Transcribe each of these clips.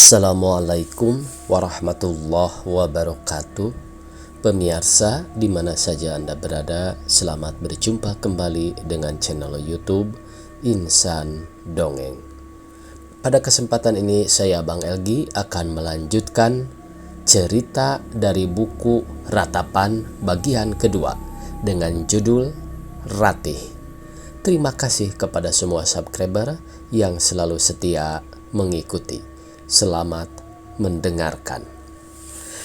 Assalamualaikum warahmatullahi wabarakatuh. Pemirsa di mana saja Anda berada, selamat berjumpa kembali dengan channel YouTube Insan Dongeng. Pada kesempatan ini saya Bang Elgi akan melanjutkan cerita dari buku Ratapan bagian kedua dengan judul Ratih. Terima kasih kepada semua subscriber yang selalu setia mengikuti. Selamat mendengarkan.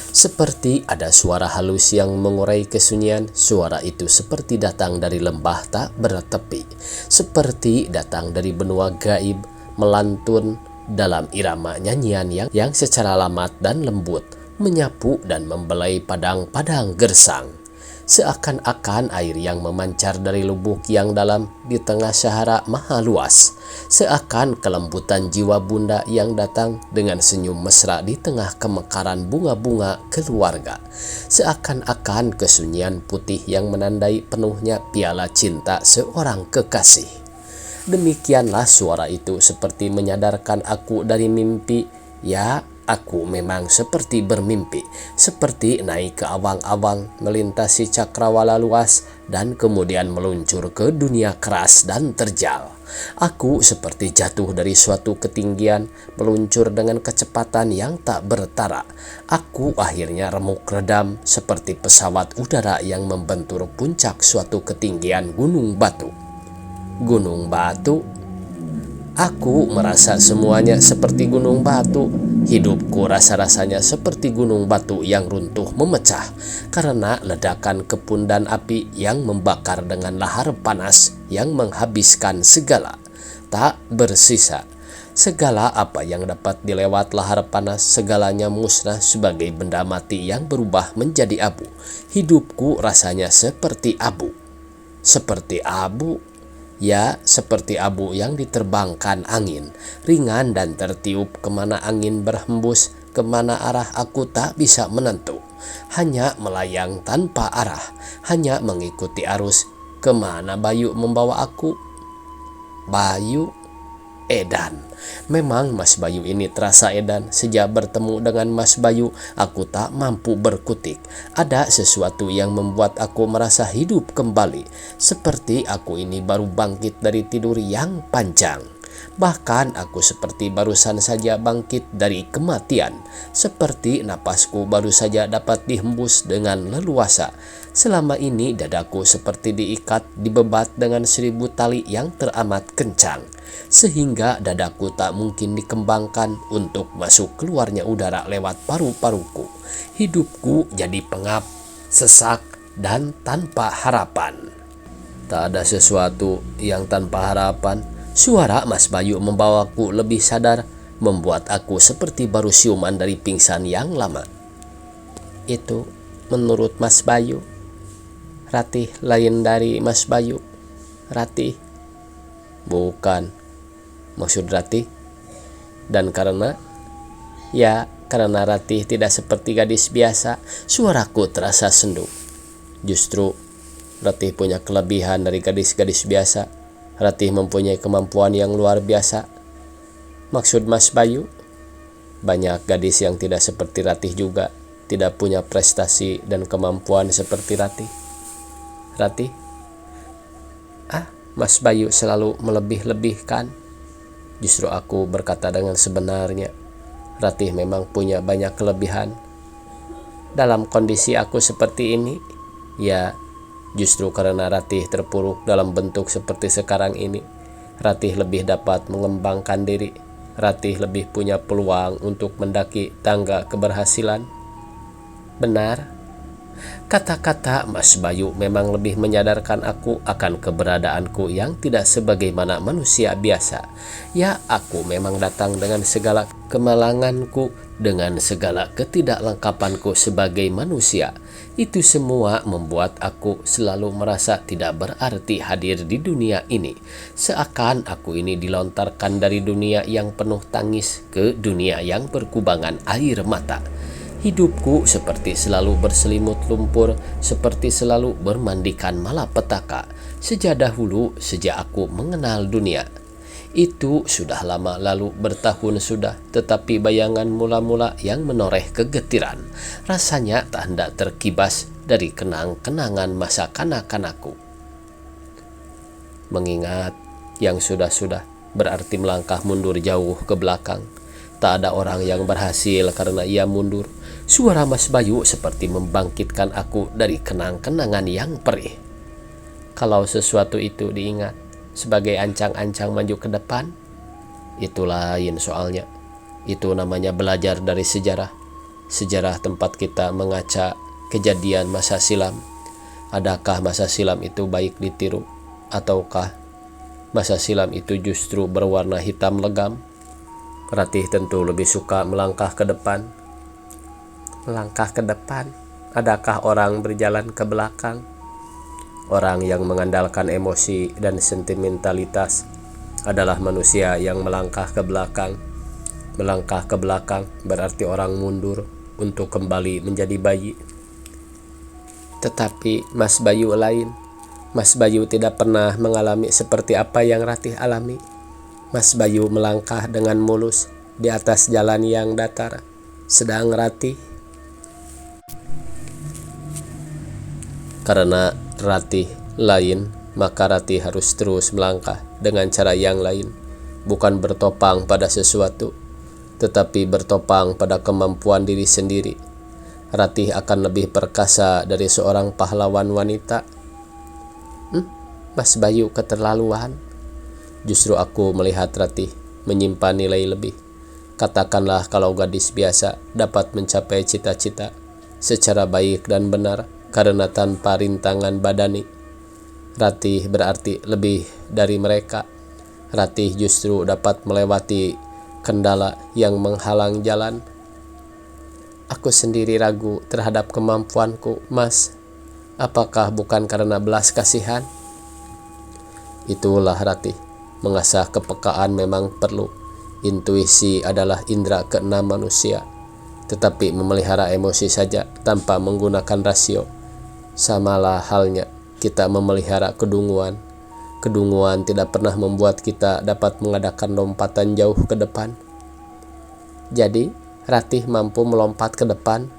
Seperti ada suara halus yang mengurai kesunyian, suara itu seperti datang dari lembah tak bertepi, seperti datang dari benua gaib, melantun dalam irama nyanyian yang secara lamat dan lembut menyapu dan membelai padang-padang gersang. Seakan-akan air yang memancar dari lubuk yang dalam di tengah Sahara maha luas, seakan kelembutan jiwa bunda yang datang dengan senyum mesra di tengah kemekaran bunga-bunga keluarga, seakan-akan kesunyian putih yang menandai penuhnya piala cinta seorang kekasih. Demikianlah suara itu seperti menyadarkan aku dari mimpi. Ya, aku memang seperti bermimpi, seperti naik ke awang-awang, melintasi cakrawala luas, dan kemudian meluncur ke dunia keras dan terjal. Aku seperti jatuh dari suatu ketinggian, meluncur dengan kecepatan yang tak bertara. Aku akhirnya remuk redam seperti pesawat udara yang membentur puncak suatu ketinggian gunung batu. Gunung batu? Aku merasa semuanya seperti gunung batu. Hidupku rasa-rasanya seperti gunung batu yang runtuh memecah karena ledakan kepundan api yang membakar dengan lahar panas yang menghabiskan segala. Tak bersisa. Segala apa yang dapat dilewat lahar panas, segalanya musnah sebagai benda mati yang berubah menjadi abu. Hidupku rasanya seperti abu. Seperti abu? Ya, seperti abu yang diterbangkan angin, ringan dan tertiup kemana angin berhembus, kemana arah aku tak bisa menentu. Hanya melayang tanpa arah, hanya mengikuti arus. Kemana Bayu membawa aku? Bayu? Edan. Memang Mas Bayu ini terasa edan. Sejak bertemu dengan Mas Bayu, aku tak mampu berkutik. Ada sesuatu yang membuat aku merasa hidup kembali, seperti aku ini baru bangkit dari tidur yang panjang. Bahkan aku seperti barusan saja bangkit dari kematian, seperti napasku baru saja dapat dihembus dengan leluasa. Selama ini dadaku seperti diikat, dibebat dengan 1000 tali yang teramat kencang, sehingga dadaku tak mungkin dikembangkan untuk masuk keluarnya udara lewat paru-paruku. Hidupku jadi pengap, sesak, dan tanpa harapan. Tak ada sesuatu yang tanpa harapan. Suara Mas Bayu membawaku lebih sadar, membuat aku seperti baru siuman dari pingsan yang lama. Itu menurut Mas Bayu. Ratih lain dari Mas Bayu. Ratih? Bukan. Maksud Ratih? Dan karena? Ya, karena Ratih tidak seperti gadis biasa, suaraku terasa sendu. Justru Ratih punya kelebihan dari gadis-gadis biasa. Ratih mempunyai kemampuan yang luar biasa. Maksud Mas Bayu? Banyak gadis yang tidak seperti Ratih juga, tidak punya prestasi dan kemampuan seperti Ratih. Ratih? Mas Bayu selalu melebih-lebihkan. Justru aku berkata dengan sebenarnya. Ratih memang punya banyak kelebihan. Dalam kondisi aku seperti ini, ya, justru karena Ratih terpuruk dalam bentuk seperti sekarang ini, Ratih lebih dapat mengembangkan diri. Ratih lebih punya peluang untuk mendaki tangga keberhasilan. Benar? Kata-kata Mas Bayu memang lebih menyadarkan aku akan keberadaanku yang tidak sebagaimana manusia biasa. Ya, aku memang datang dengan segala kemalanganku, dengan segala ketidaklengkapanku sebagai manusia. Itu semua membuat aku selalu merasa tidak berarti hadir di dunia ini. Seakan aku ini dilontarkan dari dunia yang penuh tangis ke dunia yang berkubangan air mata. Hidupku seperti selalu berselimut lumpur, seperti selalu bermandikan malapetaka. Sejak dahulu, sejak aku mengenal dunia. Itu sudah lama lalu, bertahun sudah, tetapi bayangan mula-mula yang menoreh kegetiran rasanya tak hendak terkibas dari kenang-kenangan masa kanak-kanakku. Mengingat yang sudah-sudah berarti melangkah mundur jauh ke belakang. Tak ada orang yang berhasil karena ia mundur. Suara Mas Bayu seperti membangkitkan aku dari kenang-kenangan yang perih. Kalau sesuatu itu diingat sebagai ancang-ancang maju ke depan, itu lain soalnya. Itu namanya belajar dari sejarah. Sejarah tempat kita mengaca kejadian masa silam. Adakah masa silam itu baik ditiru? Ataukah masa silam itu justru berwarna hitam legam? Ratih tentu lebih suka melangkah ke depan. Melangkah ke depan? Adakah orang berjalan ke belakang? Orang yang mengandalkan emosi dan sentimentalitas adalah manusia yang melangkah ke belakang. Melangkah ke belakang berarti orang mundur untuk kembali menjadi bayi. Tetapi Mas Bayu lain. Mas Bayu tidak pernah mengalami seperti apa yang Ratih alami. Mas Bayu melangkah dengan mulus di atas jalan yang datar. Sedang Ratih, karena Ratih lain, maka Ratih harus terus melangkah dengan cara yang lain. Bukan bertopang pada sesuatu, tetapi bertopang pada kemampuan diri sendiri. Ratih akan lebih perkasa dari seorang pahlawan wanita. Mas Bayu keterlaluan. Justru aku melihat Ratih menyimpan nilai lebih. Katakanlah kalau gadis biasa dapat mencapai cita-cita secara baik dan benar karena tanpa rintangan badani, Ratih berarti lebih dari mereka. Ratih justru dapat melewati kendala yang menghalang jalan. Aku sendiri ragu terhadap kemampuanku, Mas. Apakah bukan karena belas kasihan? Itulah Ratih. Mengasah kepekaan memang perlu. Intuisi adalah indera keenam manusia. Tetapi memelihara emosi saja tanpa menggunakan rasio, samalah halnya kita memelihara kedunguan. Kedunguan tidak pernah membuat kita dapat mengadakan lompatan jauh ke depan. Jadi, Ratih mampu melompat ke depan?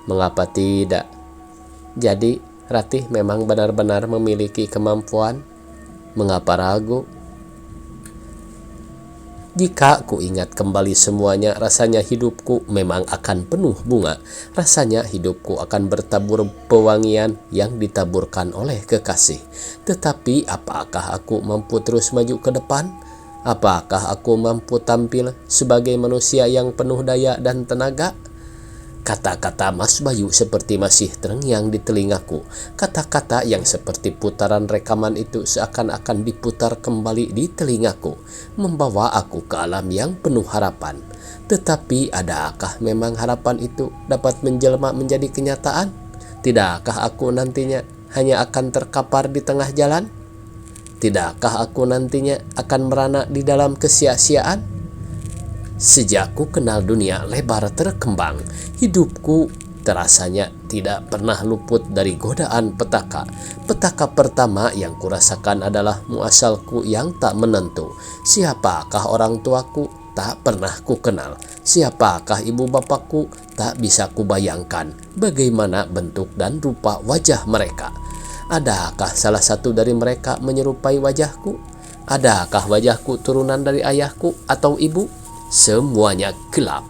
Mengapa tidak? Jadi, Ratih memang benar-benar memiliki kemampuan? Mengapa ragu? Jika ku ingat kembali semuanya, rasanya hidupku memang akan penuh bunga. Rasanya hidupku akan bertabur pewangian yang ditaburkan oleh kekasih. Tetapi apakah aku mampu terus maju ke depan? Apakah aku mampu tampil sebagai manusia yang penuh daya dan tenaga? Kata-kata Mas Bayu seperti masih terngiang di telingaku. Kata-kata yang seperti putaran rekaman itu seakan-akan diputar kembali di telingaku, membawa aku ke alam yang penuh harapan. Tetapi adakah memang harapan itu dapat menjelma menjadi kenyataan? Tidakkah aku nantinya hanya akan terkapar di tengah jalan? Tidakkah aku nantinya akan merana di dalam kesia-siaan? Sejak ku kenal dunia lebar terkembang, hidupku terasanya tidak pernah luput dari godaan petaka. Petaka pertama yang kurasakan adalah muasalku yang tak menentu. Siapakah orang tuaku? Tak pernah ku kenal. Siapakah ibu bapakku? Tak bisa ku bayangkan bagaimana bentuk dan rupa wajah mereka. Adakah salah satu dari mereka menyerupai wajahku? Adakah wajahku turunan dari ayahku atau ibu? Semuanya gelap.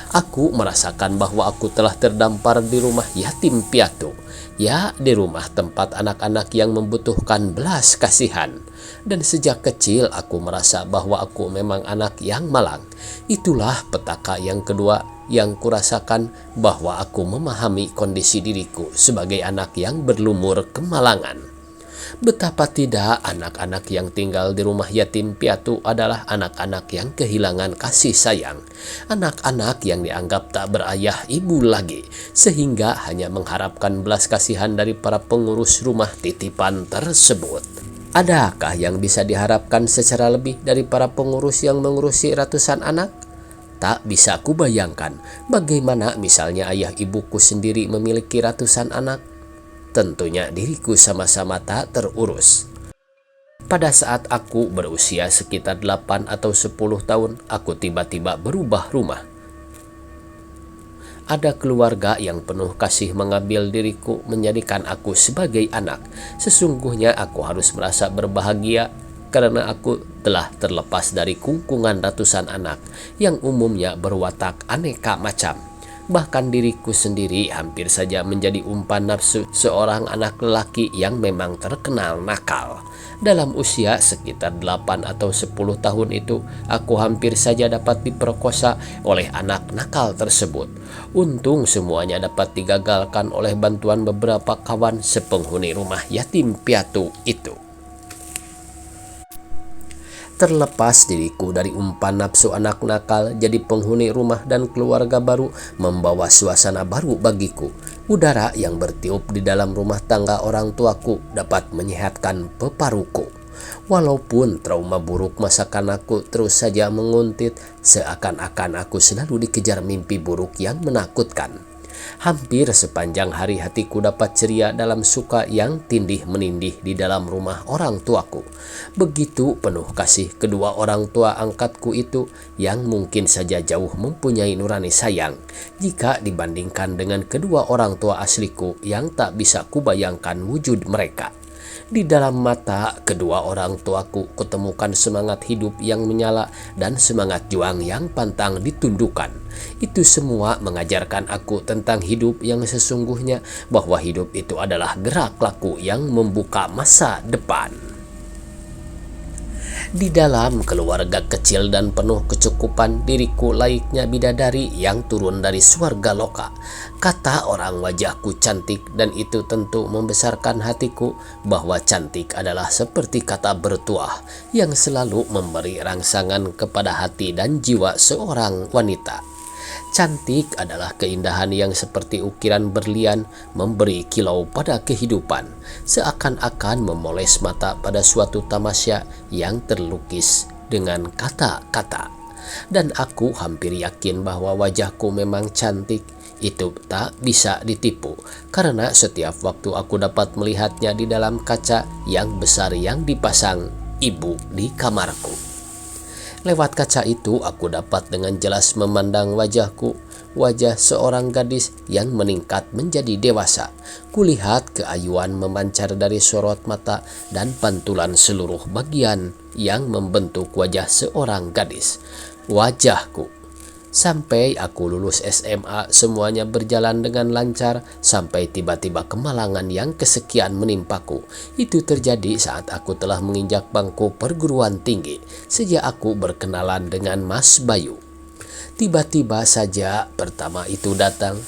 Aku merasakan bahwa aku telah terdampar di rumah yatim piatu. Ya, di rumah tempat anak-anak yang membutuhkan belas kasihan. Dan sejak kecil aku merasa bahwa aku memang anak yang malang. Itulah petaka yang kedua yang kurasakan, bahwa aku memahami kondisi diriku sebagai anak yang berlumur kemalangan. Betapa tidak, anak-anak yang tinggal di rumah yatim piatu adalah anak-anak yang kehilangan kasih sayang. Anak-anak yang dianggap tak berayah ibu lagi, sehingga hanya mengharapkan belas kasihan dari para pengurus rumah titipan tersebut. Adakah yang bisa diharapkan secara lebih dari para pengurus yang mengurusi ratusan anak? Tak bisa kubayangkan bagaimana misalnya ayah ibuku sendiri memiliki ratusan anak. Tentunya diriku sama-sama tak terurus. Pada saat aku berusia sekitar 8 atau 10 tahun, aku tiba-tiba berubah rumah. Ada keluarga yang penuh kasih mengambil diriku, menjadikan aku sebagai anak. Sesungguhnya aku harus merasa berbahagia karena aku telah terlepas dari kungkungan ratusan anak yang umumnya berwatak aneka macam. Bahkan diriku sendiri hampir saja menjadi umpan nafsu seorang anak lelaki yang memang terkenal nakal. Dalam usia sekitar 8 atau 10 tahun itu, aku hampir saja dapat diperkosa oleh anak nakal tersebut. Untung semuanya dapat digagalkan oleh bantuan beberapa kawan sepenghuni rumah yatim piatu itu. Terlepas diriku dari umpan nafsu anak nakal, jadi penghuni rumah dan keluarga baru membawa suasana baru bagiku. Udara yang bertiup di dalam rumah tangga orang tuaku dapat menyehatkan peparuku. Walaupun trauma buruk masa kanakku terus saja menguntit, seakan-akan aku selalu dikejar mimpi buruk yang menakutkan. Hampir sepanjang hari hatiku dapat ceria dalam suka yang tindih menindih di dalam rumah orang tuaku. Begitu penuh kasih kedua orang tua angkatku itu yang mungkin saja jauh mempunyai nurani sayang jika dibandingkan dengan kedua orang tua asliku yang tak bisa kubayangkan wujud mereka. Di dalam mata kedua orang tuaku kutemukan semangat hidup yang menyala dan semangat juang yang pantang ditundukkan. Itu semua mengajarkan aku tentang hidup yang sesungguhnya, bahwa hidup itu adalah gerak laku yang membuka masa depan. Di dalam keluarga kecil dan penuh kecukupan, diriku layaknya bidadari yang turun dari surga loka. Kata orang wajahku cantik, dan itu tentu membesarkan hatiku, bahwa cantik adalah seperti kata bertuah yang selalu memberi rangsangan kepada hati dan jiwa seorang wanita. Cantik adalah keindahan yang seperti ukiran berlian memberi kilau pada kehidupan, seakan-akan memoles mata pada suatu tamasya yang terlukis dengan kata-kata. Dan aku hampir yakin bahwa wajahku memang cantik. Itu tak bisa ditipu, karena setiap waktu aku dapat melihatnya di dalam kaca yang besar yang dipasang ibu di kamarku. Lewat kaca itu aku dapat dengan jelas memandang wajahku, wajah seorang gadis yang meningkat menjadi dewasa. Kulihat keayuan memancar dari sorot mata dan pantulan seluruh bagian yang membentuk wajah seorang gadis. Wajahku. Sampai aku lulus SMA, semuanya berjalan dengan lancar sampai tiba-tiba kemalangan yang kesekian menimpaku. Itu terjadi saat aku telah menginjak bangku perguruan tinggi, sejak aku berkenalan dengan Mas Bayu. Tiba-tiba saja pertama itu datang.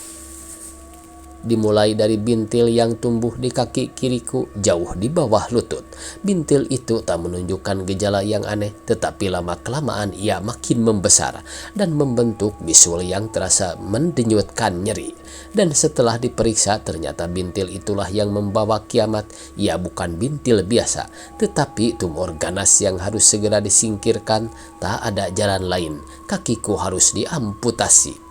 Dimulai dari bintil yang tumbuh di kaki kiriku jauh di bawah lutut. Bintil itu tak menunjukkan gejala yang aneh, tetapi lama-kelamaan ia makin membesar dan membentuk bisul yang terasa mendenyutkan nyeri. Dan setelah diperiksa, ternyata bintil itulah yang membawa kiamat. Ia bukan bintil biasa, tetapi tumor ganas yang harus segera disingkirkan. Tak ada jalan lain, kakiku harus diamputasi.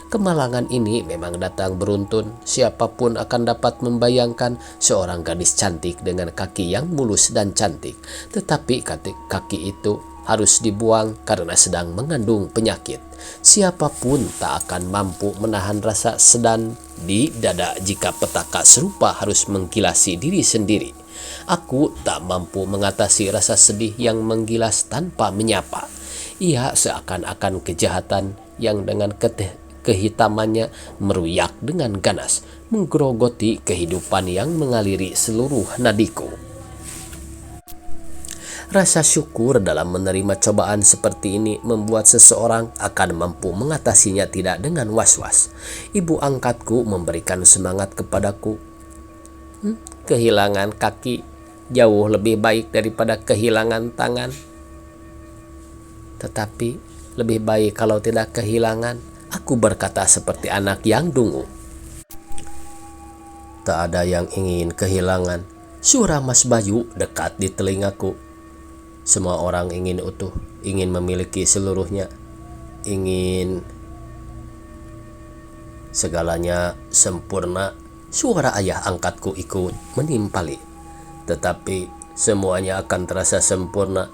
Kemalangan ini memang datang beruntun. Siapapun akan dapat membayangkan seorang gadis cantik dengan kaki yang mulus dan cantik. Tetapi kaki itu harus dibuang karena sedang mengandung penyakit. Siapapun tak akan mampu menahan rasa sedan di dada jika petaka serupa harus mengkilasi diri sendiri. Aku tak mampu mengatasi rasa sedih yang menggilas tanpa menyapa. Ia seakan-akan kejahatan yang dengan kehitamannya meruyak dengan ganas, menggerogoti kehidupan yang mengaliri seluruh nadiku. Rasa syukur dalam menerima cobaan seperti ini membuat seseorang akan mampu mengatasinya tidak dengan was-was. Ibu angkatku memberikan semangat kepadaku. Kehilangan kaki jauh lebih baik daripada kehilangan tangan. Tetapi lebih baik kalau tidak kehilangan, aku berkata seperti anak yang dungu. Tak ada yang ingin kehilangan. Suara Mas Bayu dekat di telingaku. Semua orang ingin utuh, ingin memiliki seluruhnya, ingin segalanya sempurna. Suara ayah angkatku ikut menimpali. Tetapi Semuanya akan terasa sempurna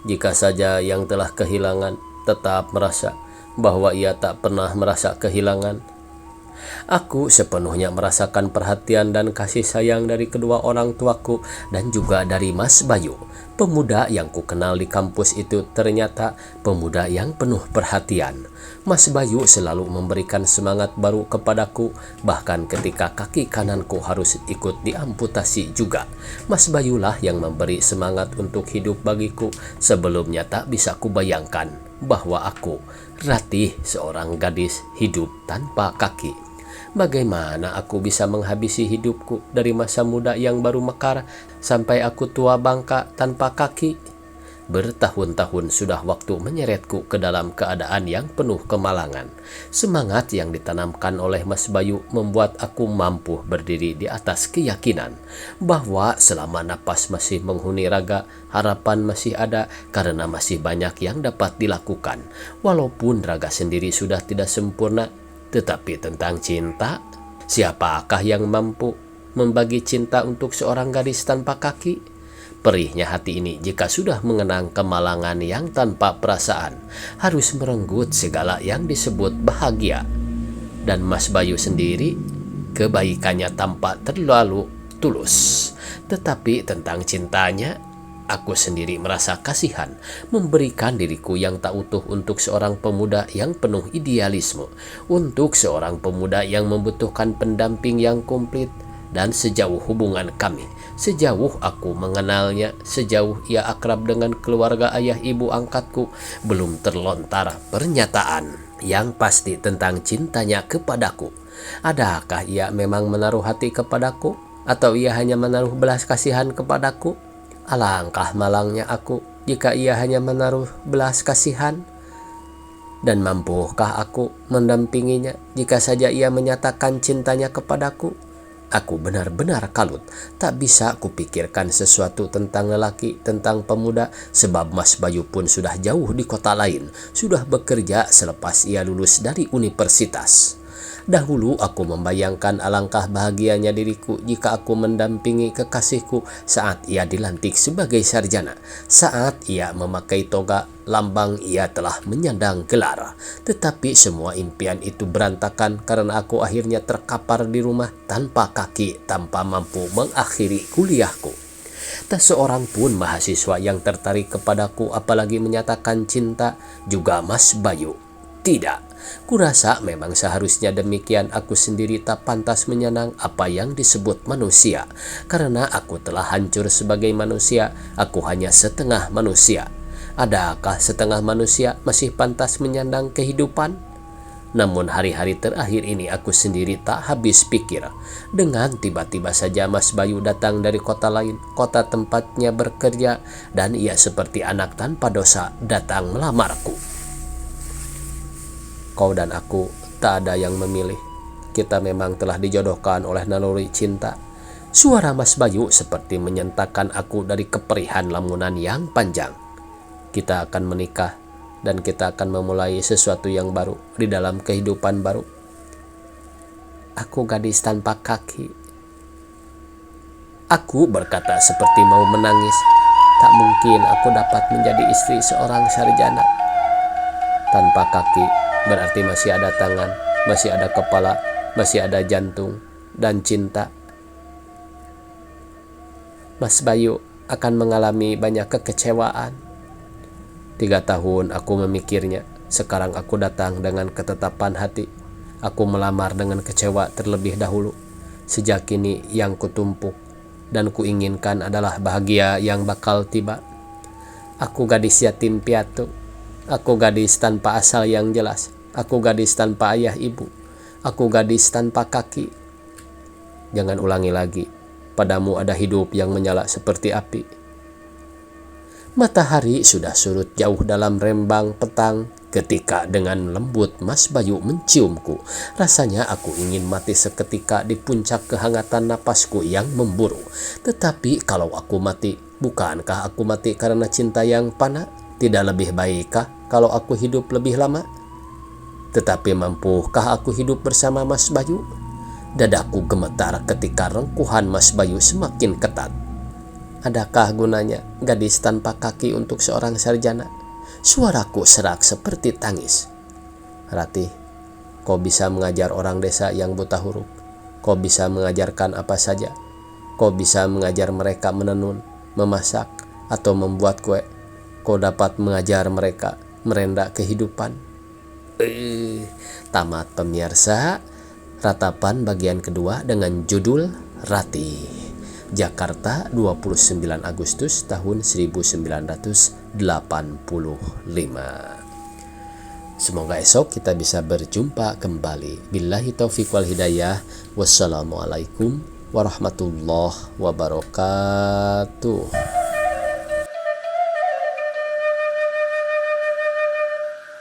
jika saja yang telah kehilangan tetap merasa bahwa ia tak pernah merasa kehilangan. Aku sepenuhnya merasakan perhatian dan kasih sayang dari kedua orang tuaku dan juga dari Mas Bayu. Pemuda yang kukenal di kampus itu ternyata pemuda yang penuh perhatian. Mas Bayu selalu memberikan semangat baru kepadaku, bahkan ketika kaki kananku harus ikut diamputasi juga. Mas Bayulah yang memberi semangat untuk hidup bagiku. Sebelumnya tak bisa kubayangkan bahwa aku, Ratih, seorang gadis hidup tanpa kaki. Bagaimana aku bisa menghabisi hidupku dari masa muda yang baru mekar sampai aku tua bangka tanpa kaki? Bertahun-tahun sudah waktu menyeretku ke dalam keadaan yang penuh kemalangan. Semangat yang ditanamkan oleh Mas Bayu membuat aku mampu berdiri di atas keyakinan bahwa selama napas masih menghuni raga, harapan masih ada karena masih banyak yang dapat dilakukan. Walaupun raga sendiri sudah tidak sempurna, tetapi tentang cinta, siapakah yang mampu membagi cinta untuk seorang gadis tanpa kaki? Perihnya hati ini jika sudah mengenang kemalangan yang tanpa perasaan, harus merenggut segala yang disebut bahagia. Dan Mas Bayu sendiri, kebaikannya tampak terlalu tulus. Tetapi tentang cintanya, aku sendiri merasa kasihan memberikan diriku yang tak utuh untuk seorang pemuda yang penuh idealisme, untuk seorang pemuda yang membutuhkan pendamping yang komplit. Dan sejauh hubungan kami, sejauh aku mengenalnya, sejauh ia akrab dengan keluarga ayah ibu angkatku, belum terlontar pernyataan yang pasti tentang cintanya kepadaku. Adakah ia memang menaruh hati kepadaku, atau ia hanya menaruh belas kasihan kepadaku? Alangkah malangnya aku jika ia hanya menaruh belas kasihan. Dan mampukah aku mendampinginya jika saja ia menyatakan cintanya kepadaku? Aku benar-benar kalut, tak bisa kupikirkan sesuatu tentang lelaki, tentang pemuda, sebab Mas Bayu pun sudah jauh di kota lain, sudah bekerja selepas ia lulus dari universitas. Dahulu aku membayangkan alangkah bahagianya diriku jika aku mendampingi kekasihku saat ia dilantik sebagai sarjana, saat ia memakai toga, lambang ia telah menyandang gelar. Tetapi semua impian itu berantakan karena aku akhirnya terkapar di rumah tanpa kaki, tanpa mampu mengakhiri kuliahku. Tak seorang pun mahasiswa yang tertarik kepadaku apalagi menyatakan cinta, juga Mas Bayu. Tidak, kurasa memang seharusnya demikian. Aku sendiri tak pantas menyenang apa yang disebut manusia, karena aku telah hancur sebagai manusia. Aku hanya setengah manusia. Adakah setengah manusia masih pantas menyandang kehidupan? Namun hari-hari terakhir ini aku sendiri tak habis pikir. Dengan tiba-tiba saja Mas Bayu datang dari kota lain, kota tempatnya bekerja, dan ia seperti anak tanpa dosa datang melamarku. Kau dan aku tak ada yang memilih. Kita memang telah dijodohkan oleh naluri cinta. Suara Mas Bayu seperti menyentakkan aku dari keperihan lamunan yang panjang. Kita akan menikah dan kita akan memulai sesuatu yang baru di dalam kehidupan baru. Aku gadis tanpa kaki. Aku berkata seperti mau menangis. Tak mungkin aku dapat menjadi istri seorang sarjana. Tanpa kaki berarti masih ada tangan, masih ada kepala, masih ada jantung, dan cinta. Mas Bayu akan mengalami banyak kekecewaan. 3 tahun aku memikirnya. Sekarang aku datang dengan ketetapan hati. Aku melamar dengan kecewa terlebih dahulu. Sejak kini yang kutumpuk dan kuinginkan adalah bahagia yang bakal tiba. Aku gadis yatim piatu. Aku gadis tanpa asal yang jelas. Aku gadis tanpa ayah ibu. Aku gadis tanpa kaki. Jangan ulangi lagi. Padamu ada hidup yang menyala seperti api. Matahari sudah surut jauh dalam rembang petang ketika dengan lembut Mas Bayu menciumku. Rasanya aku ingin mati seketika di puncak kehangatan napasku yang memburu. Tetapi kalau aku mati, bukankah aku mati karena cinta yang fana? Tidak lebih baikkah kalau aku hidup lebih lama? Tetapi mampukah aku hidup bersama Mas Bayu? Dadaku gemetar ketika rengkuhan Mas Bayu semakin ketat. Adakah gunanya gadis tanpa kaki untuk seorang sarjana? Suaraku serak seperti tangis. Ratih, kau bisa mengajar orang desa yang buta huruf. Kau bisa mengajarkan apa saja. Kau bisa mengajar mereka menenun, memasak, atau membuat kue. Kau dapat mengajar mereka merenda kehidupan. Tamat pemirsa ratapan bagian kedua dengan judul Ratih. Jakarta 29 Agustus tahun 1985. Semoga esok kita bisa berjumpa kembali. Billahi taufiq wal hidayah. Wassalamualaikum warahmatullahi wabarakatuh.